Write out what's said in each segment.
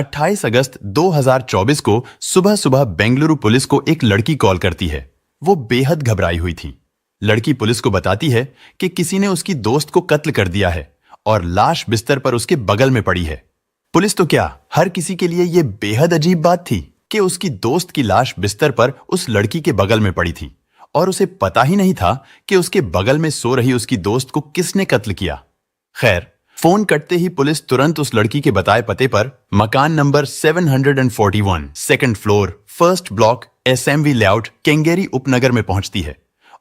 28 अगस्त 2024 को सुबह सुबह बेंगलुरु पुलिस को एक लड़की कॉल करती है। वो बेहद घबराई हुई थी। लड़की पुलिस को बताती है कि किसी ने उसकी दोस्त को कत्ल कर दिया है और लाश बिस्तर पर उसके बगल में पड़ी है। पुलिस तो क्या, हर किसी के लिए यह बेहद अजीब बात थी कि उसकी दोस्त की लाश बिस्तर पर उस लड़की के बगल में पड़ी थी और उसे पता ही नहीं था कि उसके बगल में सो रही उसकी दोस्त को किसने कत्ल किया। खैर, फोन कटते ही पुलिस तुरंत उस लड़की के बताए पते पर मकान number 741 second floor first block SMV layout Kengeri Upanagar में पहुंचती है।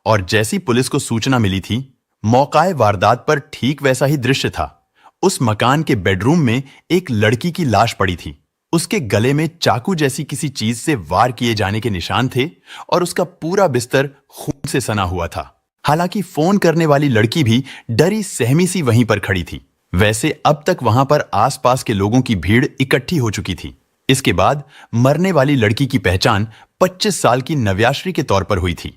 और जैसी पुलिस को सूचना मिली थी, मौकाए वारदात पर ठीक वैसा ही दृश्य था। उस मकान के बेडरूम में एक लड़की की लाश पड़ी थी। उसके गले में चाकू जैसी किसी चीज से वार किए जाने के निशान थे और उसका पूरा बिस्तर खून से सना हुआ था। हालांकि फोन करने वाली लड़की भी डरी सहमी सी वहीं पर खड़ी थी। वैसे अब तक वहां पर आसपास के लोगों की भीड़ इकट्ठी हो चुकी थी। इसके बाद मरने वाली लड़की की पहचान 25 साल की नव्याश्री के तौर पर हुई थी।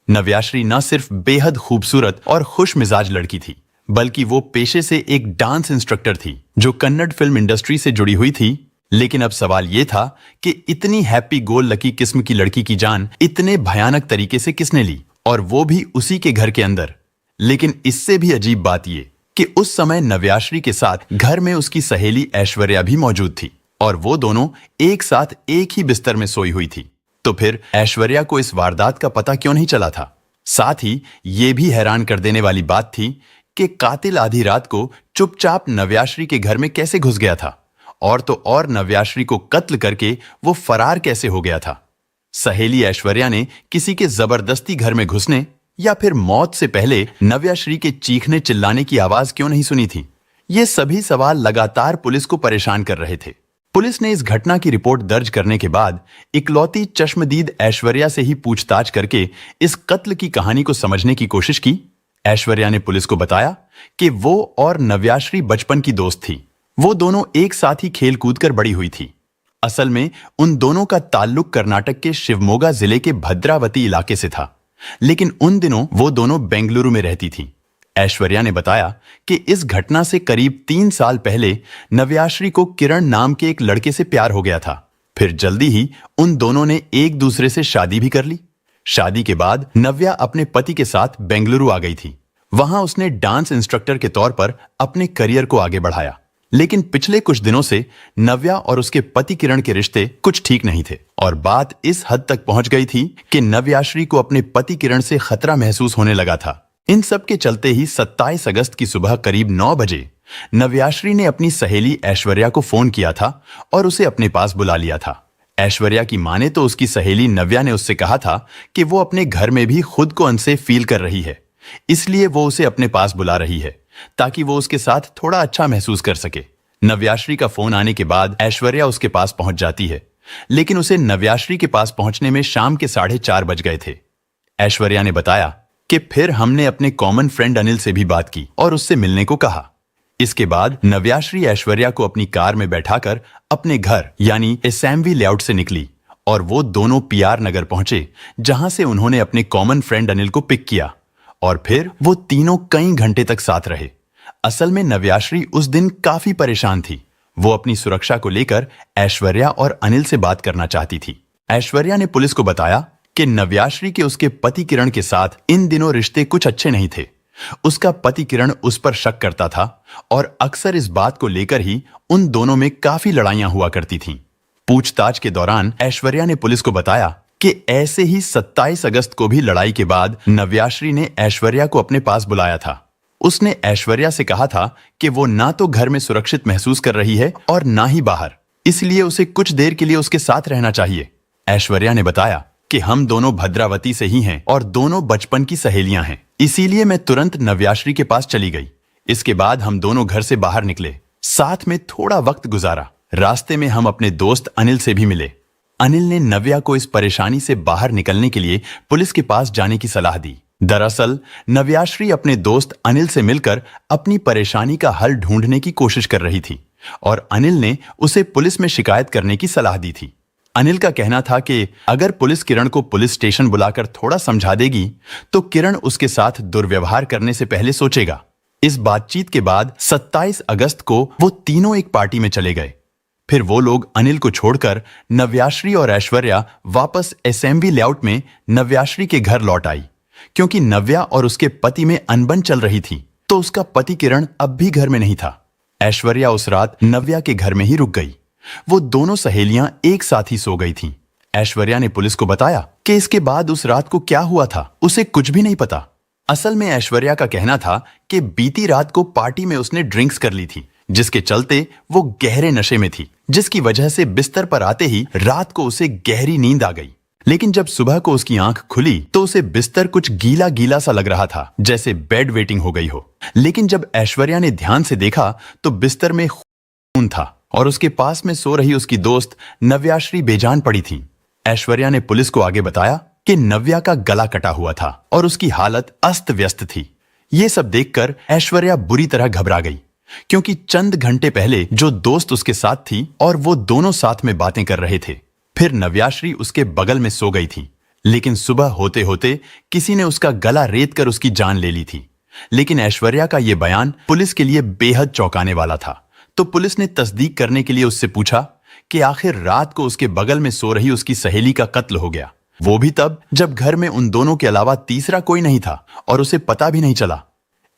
नव्याश्री न सिर्फ बेहद खूबसूरत और खुश मिजाज लड़की थी, बल्कि वो पेशे से एक डांस इंस्ट्रक्टर थी जो कन्नड़ फिल्म इंडस्ट्री से जुड़ी हुई थी। लेकिन अब सवाल यह था कि इतनी हैप्पी गो लकी किस्म की लड़की की जान इतने भयानक तरीके से किसने ली, और वो भी उसी के घर के अंदर। लेकिन इससे भी अजीब बात यह कि उस समय नव्याश्री के साथ घर में उसकी सहेली ऐश्वर्या भी मौजूद थी और वो दोनों एक साथ एक ही बिस्तर में सोई हुई थी। तो फिर ऐश्वर्या को इस वारदात का पता क्यों नहीं चला था? साथ ही ये भी हैरान कर देने वाली बात थी कि कातिल आधी रात को चुपचाप नव्याश्री के घर में कैसे घुस गया था, और तो और नव्याश्री को कत्ल करके वो फरार कैसे हो गया था। सहेली ऐश्वर्या ने किसी के जबरदस्ती घर में घुसने या फिर मौत से पहले नव्याश्री के चीखने चिल्लाने की आवाज क्यों नहीं सुनी थी? ये सभी सवाल लगातार पुलिस को परेशान कर रहे थे। पुलिस ने इस घटना की रिपोर्ट दर्ज करने के बाद इकलौती चश्मदीद ऐश्वर्या से ही पूछताछ करके इस कत्ल की कहानी को समझने की कोशिश की। ऐश्वर्या ने पुलिस को बताया कि वो और नव्याश्री बचपन की दोस्त थी। वो दोनों एक साथ ही खेल कूद कर बड़ी हुई थी। असल में उन दोनों का ताल्लुक कर्नाटक के शिवमोगा जिले के भद्रावती इलाके से था, लेकिन उन दिनों वो दोनों बेंगलुरु में रहती थी। ऐश्वर्या ने बताया कि इस घटना से करीब 3 साल पहले नव्याश्री को किरण नाम के एक लड़के से प्यार हो गया था। फिर जल्दी ही उन दोनों ने एक दूसरे से शादी भी कर ली। शादी के बाद नव्या अपने पति के साथ बेंगलुरु आ गई थी। वहां उसने डांस इंस्ट्रक्टर के तौर पर अपने करियर को आगे बढ़ाया। लेकिन पिछले कुछ दिनों से नव्या और उसके पति किरण के रिश्ते कुछ ठीक नहीं थे और बात इस हद तक पहुंच गई थी कि नव्याश्री को अपने पति किरण से खतरा महसूस होने लगा था। इन सब के चलते ही 27 अगस्त की सुबह करीब 9 बजे नव्याश्री ने अपनी सहेली ऐश्वर्या को फोन किया था और उसे अपने पास बुला लिया था। ऐश्वर्या की माने तो उसकी सहेली नव्या ने उससे कहा था कि वो अपने घर में भी खुद को अनसेफ फील कर रही है, इसलिए वो उसे अपने पास बुला रही है ताकि वो उसके साथ थोड़ा अच्छा महसूस कर सके। नव्याश्री का फोन आने के बाद ऐश्वर्या उसके पास पहुंच जाती है, लेकिन उसे नव्याश्री के पास पहुंचने में शाम के 4:30 बज गए थे। ऐश्वर्या ने बताया कि फिर हमने अपने कॉमन फ्रेंड अनिल से भी बात की और उससे मिलने को कहा। इसके बाद नव्याश्री ऐश्वर्या को अपनी कार में बैठाकर अपने घर यानी एसएमवी लेआउट से निकली और वो दोनों पीआर नगर पहुंचे, जहां से उन्होंने अपने कॉमन फ्रेंड अनिल को पिक किया और फिर वो तीनों कई घंटे तक साथ रहे। असल में नव्याश्री उस दिन काफी परेशान थी। वो अपनी सुरक्षा को लेकर ऐश्वर्या और अनिल से बात करना चाहती थी। ऐश्वर्या ने पुलिस को बताया कि नव्याश्री के उसके पति किरण के साथ इन दिनों रिश्ते कुछ अच्छे नहीं थे। उसका पति किरण उस पर शक करता था और अक्सर इस बात को लेकर ही उन दोनों में काफी लड़ाइयां हुआ करती थीं। पूछताछ के दौरान ऐश्वर्या ने पुलिस को बताया कि ऐसे ही 27 अगस्त को भी लड़ाई के बाद नव्याश्री ने ऐश्वर्या को अपने पास बुलाया था। उसने ऐश्वर्या से कहा था कि वो ना तो घर में सुरक्षित महसूस कर रही है और ना ही बाहर, इसलिए उसे कुछ देर के लिए उसके साथ रहना चाहिए। ऐश्वर्या ने बताया कि हम दोनों भद्रावती से ही हैं और दोनों बचपन की सहेलियां हैं, इसीलिए मैं तुरंत नव्याश्री के पास चली गई। इसके बाद हम दोनों घर से बाहर निकले, साथ में थोड़ा वक्त गुजारा। रास्ते में हम अपने दोस्त अनिल से भी मिले। अनिल ने नव्या को इस परेशानी से बाहर निकलने के लिए पुलिस के पास जाने की सलाह दी। दरअसल नव्याश्री अपने दोस्त अनिल से मिलकर अपनी परेशानी का हल ढूंढने की कोशिश कर रही थी और अनिल ने उसे पुलिस में शिकायत करने की सलाह दी थी। अनिल का कहना था कि अगर पुलिस किरण को पुलिस स्टेशन बुलाकर थोड़ा समझा देगी तो किरण उसके साथ दुर्व्यवहार करने से पहले सोचेगा। इस बातचीत के बाद 27 अगस्त को वो तीनों एक पार्टी में चले गए। फिर वो लोग अनिल को छोड़कर नव्याश्री और ऐश्वर्या वापस एसएमवी लेआउट में नव्याश्री के घर लौट आई। क्योंकि नव्या और उसके पति में अनबन चल रही थी, तो उसका पति किरण अब भी घर में नहीं था। ऐश्वर्या उस रात नव्या के घर में ही रुक गई। वो दोनों सहेलियां एक साथ ही सो गई थीं। ऐश्वर्या ने पुलिस को बताया कि इसके बाद उस रात को क्या हुआ था उसे कुछ भी नहीं पता। असल में ऐश्वर्या का कहना था कि बीती रात को पार्टी में उसने ड्रिंक्स कर ली थी, जिसके चलते वो गहरे नशे में थी, जिसकी वजह से बिस्तर पर आते ही रात को उसे गहरी नींद आ गई। लेकिन जब सुबह को उसकी आंख खुली तो उसे बिस्तर कुछ गीला गीला सा लग रहा था, जैसे बेड वेटिंग हो गई हो। लेकिन जब ऐश्वर्या ने ध्यान से देखा तो बिस्तर में खून था और उसके पास में सो रही उसकी दोस्त नव्याश्री बेजान पड़ी थी। ऐश्वर्या ने पुलिस को आगे बताया कि नव्या का गला कटा हुआ था और उसकी हालत अस्त व्यस्त थी। ये सब देखकर ऐश्वर्या बुरी तरह घबरा गई, क्योंकि चंद घंटे पहले जो दोस्त उसके साथ थी और वो दोनों साथ में बातें कर रहे थे। फिर नव्याश्री उसके बगल में सो गई थी, लेकिन सुबह होते होते किसी ने उसका गला रेत कर उसकी जान ले ली थी। लेकिन ऐश्वर्या का यह बयान पुलिस के लिए बेहद चौंकाने वाला था। तो पुलिस ने तस्दीक करने के लिए उससे पूछा कि आखिर रात को उसके बगल में सो रही उसकी सहेली का कत्ल हो गया, वो भी तब जब घर में उन दोनों के अलावा तीसरा कोई नहीं था और उसे पता भी नहीं चला।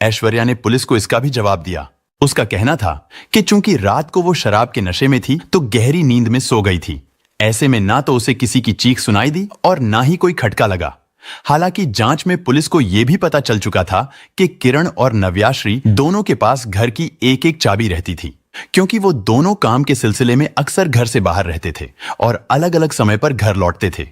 ऐश्वर्या ने पुलिस को इसका भी जवाब दिया। उसका कहना था कि चूंकि रात को वो शराब के नशे में थी तो गहरी नींद में सो गई थी। ऐसे में ना तो उसे किसी की चीख सुनाई दी और ना ही कोई खटका लगा। हालांकि जांच में पुलिस को यह भी पता चल चुका था कि किरण और नव्याश्री दोनों के पास घर की एक एक चाबी रहती थी, क्योंकि वो दोनों काम के सिलसिले में अक्सर घर से बाहर रहते थे और अलग अलग समय पर घर लौटते थे।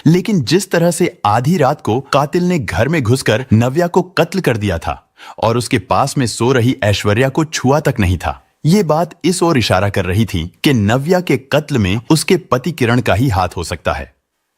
लेकिन जिस तरह से आधी रात को कातिल ने घर में घुसकर नव्या को कत्ल कर दिया था और उसके पास में सो रही ऐश्वर्या को छुआ तक नहीं था, ये बात इस ओर इशारा कर रही थी कि नव्या के कत्ल में उसके पति किरण का ही हाथ हो सकता है।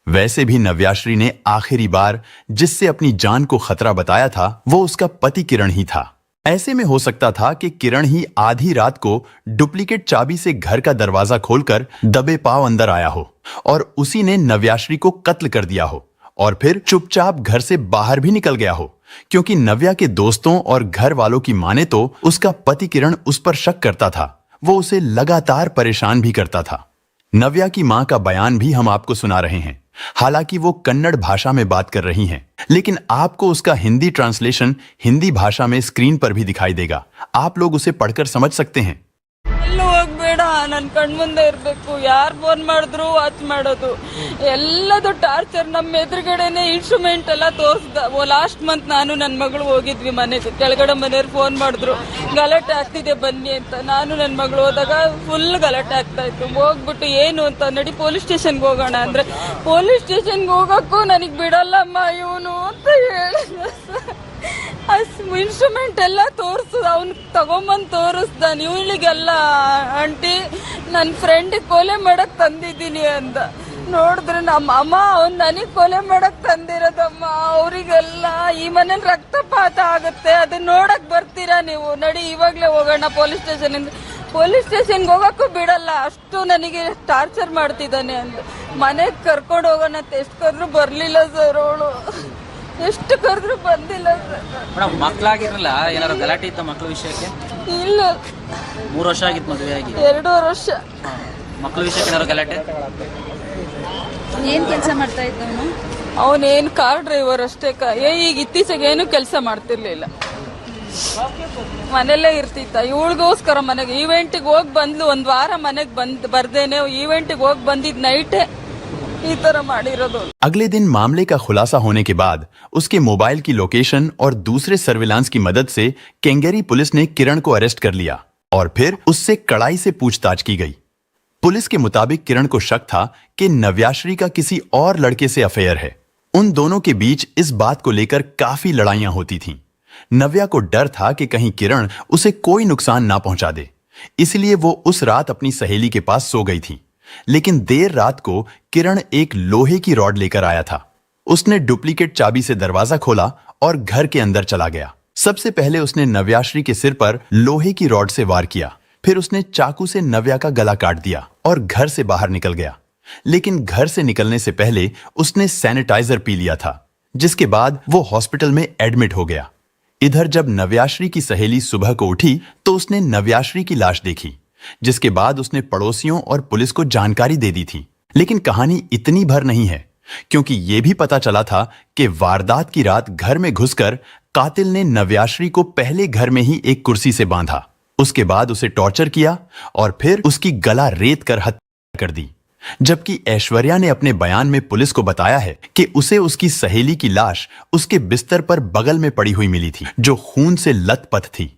वैसे भी नव्याश्री ने आखिरी बार जिससे अपनी जान को खतरा बताया था वो उसका पति किरण ही था। ऐसे में हो सकता था कि किरण ही आधी रात को डुप्लीकेट चाबी से घर का दरवाजा खोलकर दबे पांव अंदर आया हो और उसी ने नव्याश्री को कत्ल कर दिया हो और फिर चुपचाप घर से बाहर भी निकल गया हो, क्योंकि नव्या के दोस्तों और घर वालों की माने तो उसका पति किरण उस पर शक करता था। वो उसे लगातार परेशान भी करता था। नव्या की मां का बयान भी हम आपको सुना रहे हैं। हालांकि वो कन्नड़ भाषा में बात कर रही हैं, लेकिन आपको उसका हिंदी ट्रांसलेशन हिंदी भाषा में स्क्रीन पर भी दिखाई देगा। आप लोग उसे पढ़कर समझ सकते हैं। ಹೋಗ್ಬೇಡ, ನನ್ ಕಣ್ಮುಂದೆ ಇರ್ಬೇಕು, ಯಾರು ಫೋನ್ ಮಾಡಿದ್ರು ವಾಚ್ ಮಾಡೋದು, ಎಲ್ಲದು ಟಾರ್ಚರ್. ನಮ್ಮ ಎದುರುಗಡೆನೆ ಇನ್ಸ್ಟ್ರೂಮೆಂಟ್ ಎಲ್ಲ ತೋರಿಸ್ದ. ಲಾಸ್ಟ್ ಮಂತ್ ನಾನು ನನ್ನ ಮಗಳು ಹೋಗಿದ್ವಿ ಮನೆಗೆ, ಕೆಳಗಡೆ ಮನೆಯವ್ರು ಫೋನ್ ಮಾಡಿದ್ರು ಗಲಾಟೆ ಆಗ್ತಿದೆ ಬನ್ನಿ ಅಂತ. ನಾನು ನನ್ನ ಮಗಳು ಹೋದಾಗ ಫುಲ್ ಗಲಾಟೆ ಆಗ್ತಾ ಇತ್ತು. ಹೋಗ್ಬಿಟ್ಟು ಏನು ಅಂತ ನಡಿ ಪೊಲೀಸ್ ಸ್ಟೇಷನ್ಗೆ ಹೋಗೋಣ ಅಂದ್ರೆ ಪೊಲೀಸ್ ಸ್ಟೇಷನ್ಗೆ ಹೋಗಕ್ಕೂ ನನಗ್ ಬಿಡಲ್ಲಮ್ಮ ಇವನು ಅಂತ ಹೇಳಿದ. ಇನ್ಸ್ಟ್ರೂಮೆಂಟ್ ಎಲ್ಲ ತೋರಿಸ್ದ, ಅವ್ನ್ ತಗೊಂಬಂದ್ ತೋರಿಸ್ದ. ಇವಳಿಗೆಲ್ಲ ಆಂಟಿ ನನ್ನ ಫ್ರೆಂಡ್ ಕೊಲೆ ಮಾಡಕ್ ತಂದಿದ್ದೀನಿ ಅಂದ. ನೋಡಿದ್ರೆ ನಮ್ಮ ಅಮ್ಮ ಅವ್ನ್ ನನಗ್ ಕೊಲೆ ಮಾಡಕ್ ತಂದಿರೋದಮ್ಮ. ಅವರಿಗೆಲ್ಲ ಈ ಮನೇಲಿ ರಕ್ತಪಾತ ಆಗುತ್ತೆ, ಅದನ್ನ ನೋಡಕ್ ಬರ್ತೀರಾ ನೀವು? ನಡಿ ಇವಾಗ್ಲೇ ಹೋಗೋಣ ಪೊಲೀಸ್ ಸ್ಟೇಷನ್. ಪೊಲೀಸ್ ಸ್ಟೇಷನ್ಗೆ ಹೋಗಕ್ಕೂ ಬಿಡಲ್ಲ, ಅಷ್ಟು ನನಗೆ ಟಾರ್ಚರ್ ಮಾಡ್ತಿದ್ದಾನೆ ಅಂತ. ಮನೆಗೆ ಕರ್ಕೊಂಡು ಹೋಗೋಣ ಅಂತ ಎಷ್ಟು ಕರೆದ್ರು ಬರ್ಲಿಲ್ಲ ಸರ್. ಅವಳು ಎಷ್ಟು ಕರೆದ್ರು ಬಂದಿಲ್ಲ ಸರ್. ಮೇಡಮ್, ಮಕ್ಕಳಾಗಿರಲ್ಲ ಏನಾರು ಗಲಾಟೆ ಇತ್ತ ಮಕ್ಕಳ ವಿಷಯಕ್ಕೆ? ಇಲ್ಲ, 3 ವರ್ಷ ಆಗಿತ್ತು ಮದುವೆ ಆಗಿ. 2 ವರ್ಷ. ಮಕ್ಕಳ ವಿಷಯಕ್ಕೆ ಏನಾರು ಗಲಾಟೆ? ಏನ್ ಕೆಲಸ ಮಾಡ್ತಾ ಇದ್ದವನು? ಅವನೇನು ಕಾರ್ ಡ್ರೈವರ್ ಅಷ್ಟೇ. ಈಗ ಇತ್ತೀಚೆಗೆ ಏನು ಕೆಲಸ ಮಾಡ್ತಿರ್ಲಿಲ್ಲ, ಮನೆಯಲ್ಲೇ ಇರ್ತಿದ್ದ. ಇವಳಿಗೋಸ್ಕರ ಮನೆಗೆ ಈವೆಂಟಿಗೆ ಹೋಗಿ ಬಂದ್ಲು. 1 ವಾರ ಮನೆಗೆ ಬರ್ದೇನೆ ಈವೆಂಟಿಗೆ ಹೋಗಿ ಬಂದಿದ್ ನೈಟೇ ಈ ತರ ಮಾಡಿರೋದು। अगले दिन मामले का खुलासा होने के बाद उसके मोबाइल की लोकेशन और दूसरे सर्विलांस की मदद से केंगेरी पुलिस ने किरण को अरेस्ट कर लिया और फिर उससे कड़ाई से पूछताछ की गई। पुलिस के मुताबिक किरण को शक था कि नव्याश्री का किसी और लड़के से अफेयर है। उन दोनों के बीच इस बात को लेकर काफी लड़ाइयां होती थीं। नव्या को डर था कि कहीं किरण उसे कोई नुकसान ना पहुंचा दे, इसलिए वो उस रात अपनी सहेली के पास सो गई थी। लेकिन देर रात को किरण एक लोहे की रॉड लेकर आया था। उसने डुप्लीकेट चाबी से दरवाजा खोला और घर के अंदर चला गया। सबसे पहले उसने नव्याश्री के सिर पर लोहे की रॉड से वार किया, फिर उसने चाकू से नव्या का गला काट दिया और घर से बाहर निकल गया। लेकिन घर से निकलने से पहले उसने सैनिटाइजर पी लिया था, जिसके बाद वो हॉस्पिटल में एडमिट हो गया। इधर जब नव्याश्री की सहेली सुबह को उठी तो उसने नव्याश्री की लाश देखी, जिसके बाद उसने पड़ोसियों और पुलिस को जानकारी दे दी थी। लेकिन कहानी इतनी भर नहीं है, क्योंकि यह भी पता चला था कि वारदात की रात घर में घुसकर कातिल ने नव्याश्री को पहले घर में ही एक कुर्सी से बांधा, उसके बाद उसे टॉर्चर किया और फिर उसकी गला रेत कर हत्या कर दी। जबकि ऐश्वर्या ने अपने बयान में पुलिस को बताया है कि उसे उसकी सहेली की लाश उसके बिस्तर पर बगल में पड़ी हुई मिली थी, जो खून से लथपथ थी।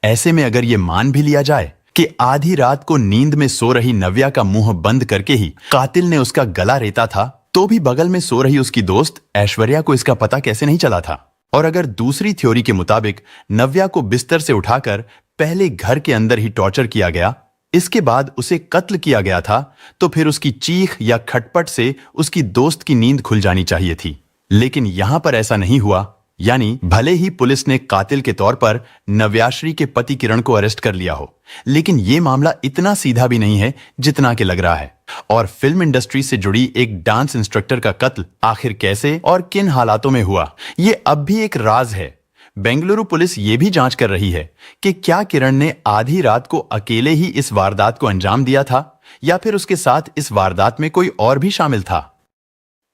ऐसे में अगर यह मान भी लिया जाए कि आधी रात को नींद में सो रही नव्या का मुंह बंद करके ही कातिल ने उसका गला रेता था, तो भी बगल में सो रही उसकी दोस्त ऐश्वर्या को इसका पता कैसे नहीं चला था? और अगर दूसरी थ्योरी के मुताबिक नव्या को बिस्तर से उठाकर पहले घर के अंदर ही टॉर्चर किया गया, इसके बाद उसे कत्ल किया गया था, तो फिर उसकी चीख या खटपट से उसकी दोस्त की नींद खुल जानी चाहिए थी। लेकिन यहां पर ऐसा नहीं हुआ। यानी भले ही पुलिस ने कातिल के तौर पर नव्याश्री के पति किरण को अरेस्ट कर लिया हो, लेकिन यह मामला इतना सीधा भी नहीं है जितना कि लग रहा है। और फिल्म इंडस्ट्री से जुड़ी एक डांस इंस्ट्रक्टर का कत्ल आखिर कैसे और किन हालातों में हुआ, यह अब भी एक राज है। बेंगलुरु पुलिस ये भी जांच कर रही है कि क्या किरण ने आधी रात को अकेले ही इस वारदात को अंजाम दिया था, या फिर उसके साथ इस वारदात में कोई और भी शामिल था।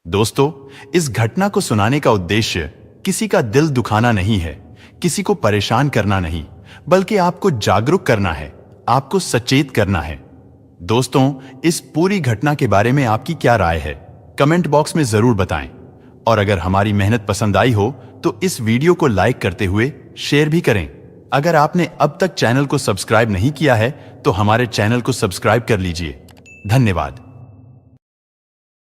दोस्तों, इस घटना को सुनाने का उद्देश्य किसी का दिल दुखाना नहीं है, किसी को परेशान करना नहीं, बल्कि आपको जागरूक करना है, आपको सचेत करना है। दोस्तों, इस पूरी घटना के बारे में आपकी क्या राय है, कमेंट बॉक्स में जरूर बताएं। और अगर हमारी मेहनत पसंद आई हो तो इस वीडियो को लाइक करते हुए शेयर भी करें। अगर आपने अब तक चैनल को सब्सक्राइब नहीं किया है तो हमारे चैनल को सब्सक्राइब कर लीजिए। धन्यवाद।